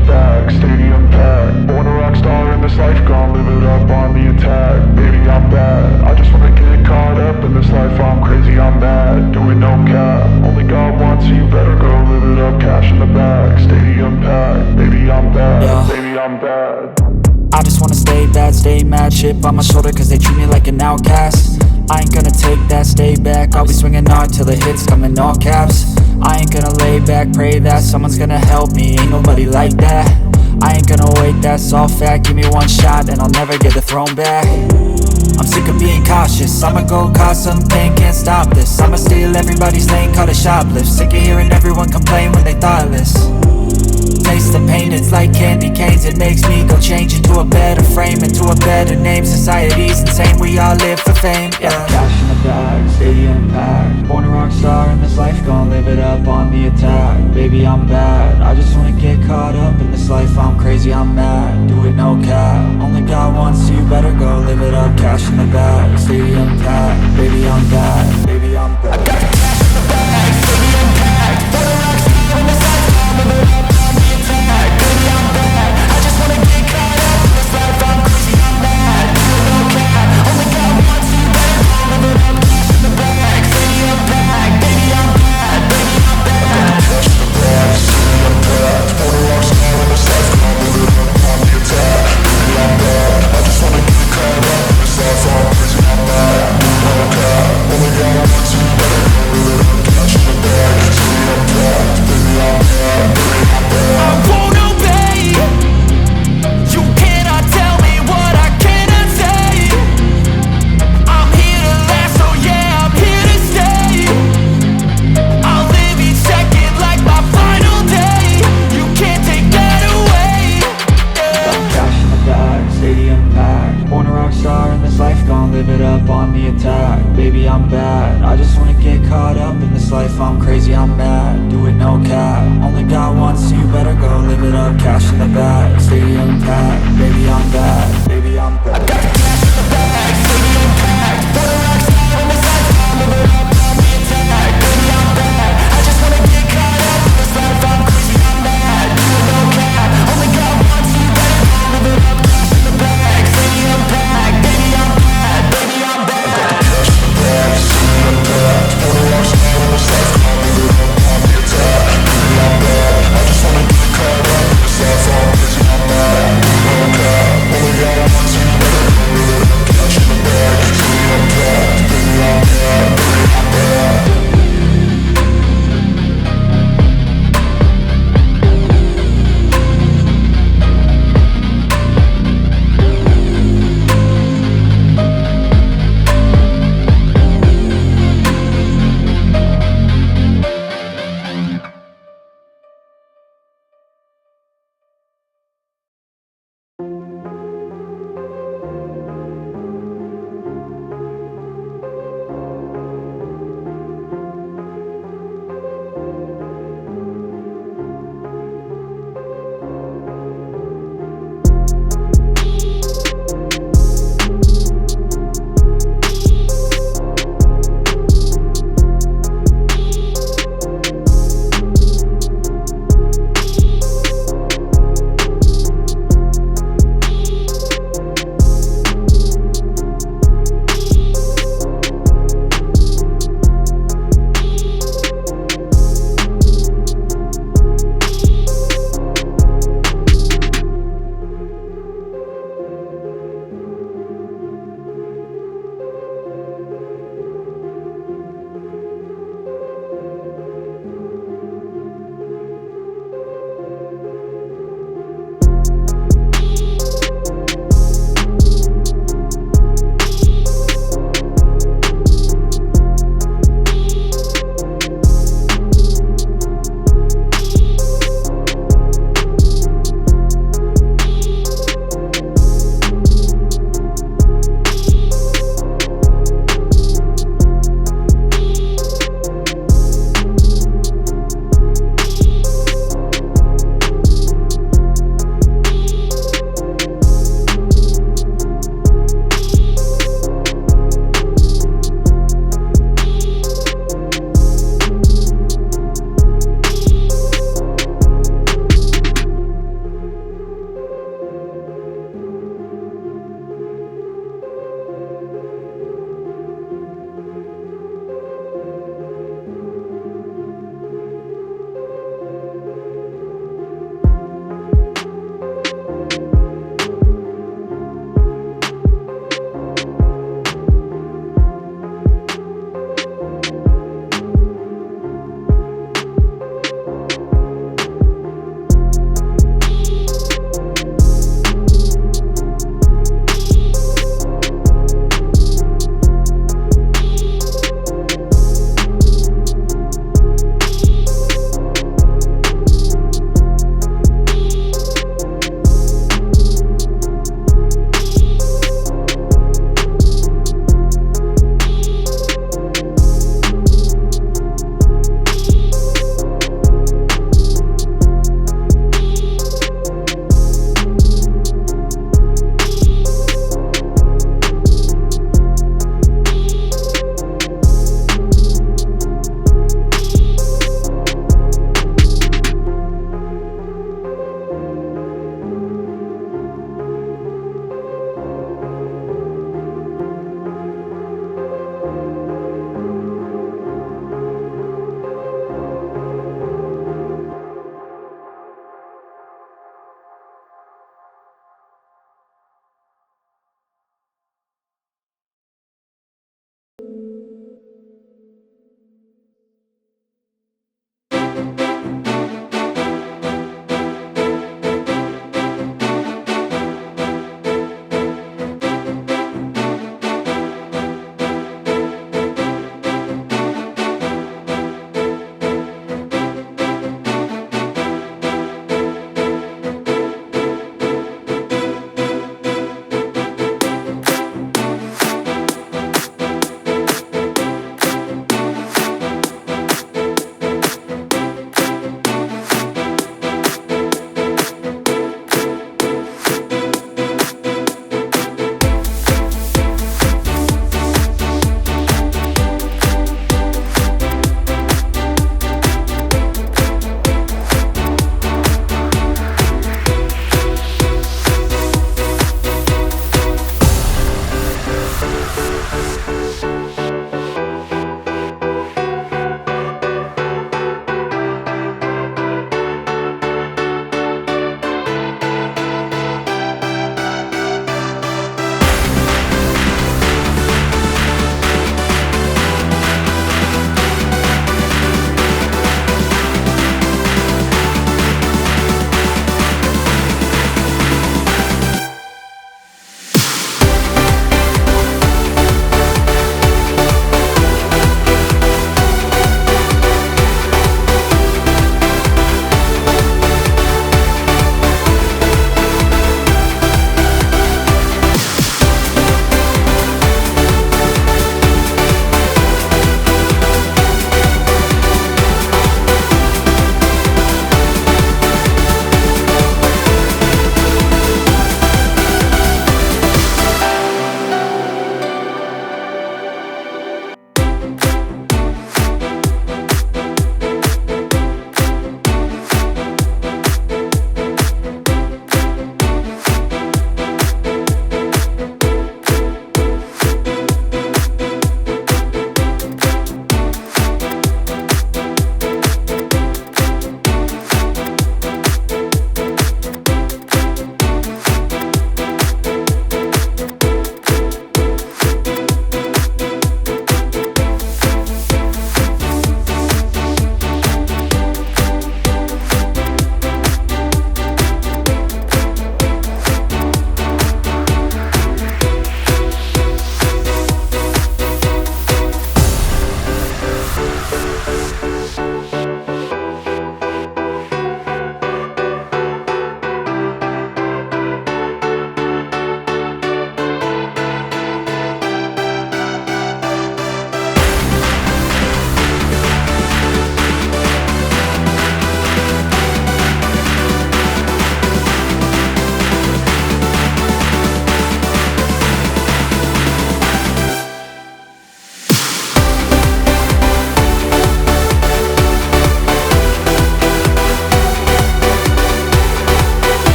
the bag, stadium packed. Born a rock star in this life, gon' live it up on the attack. Baby, I'm bad, I just wanna get caught up in this life. I'm crazy, I'm mad, doing no cap. Only God wants, so you better go live it up. Cash in the bag, stadium packed. Baby, I'm bad, yeah. Baby, I'm bad. I just wanna stay bad, stay mad. Chip on my shoulder cause they treat me like an outcast. I ain't gonna take that, stay back. I'll be swinging hard till the hits come in all caps. I ain't gonna lay back, pray that someone's gonna help me. Ain't nobody like that. I ain't gonna wait, that's all fact. Give me one shot and I'll never get the throne back. I'm sick of being cautious, I'ma go cause some pain, can't stop this. I'ma steal everybody's lane, call it shoplift. Sick of hearing everyone complain when they thoughtless. Taste the pain, it's like candy canes. It makes me go change into a better frame, into a better name. Society's insane, we all live for fame, yeah. Cash in the bag, stadium packed. Born a rock star in this life, gon' live it up on the attack. Baby, I'm bad, I just wanna get caught up in this life. I'm crazy, I'm mad, do it no cap. Only God wants, so you better go live it up. Cash in the bag, stadium packed. Baby, I'm bad, baby, I'm bad. I got cash in the bag, stadium packed. Born a rock star in this life, gon' live it up. Baby, I'm bad, I just wanna get caught up in this life. I'm crazy, I'm mad, do it no cap. Only God wants, so you better go live it up. Cash in the bag, stadium packed. Baby, I'm bad, baby, I'm bad. Cash in the bag, stadium packed. Born a rock star in this life, gon' live it up on the attack. Baby, I'm bad, I just wanna get caught up in this life. I'm crazy, I'm mad, do it no cap. Only God wants, so you better go live it up. Cash in the bag, stadium packed. Baby, I'm bad, baby, I'm bad. I won't obey. You cannot tell me what I cannot say. I'm here to last, so yeah, I'm here to stay. I'll live each second like my final day. You can't take that away, yeah. Cash in the bag, stadium packed. Born a rock star in this life, gon' live it up on the attack. Baby, I'm bad, I just wanna get caught up in this life. I'm crazy, I'm mad, do it no cap. Only God wants, so you better go live it up. Cash in the bag, stadium packed. Baby, I'm bad, baby, I'm bad.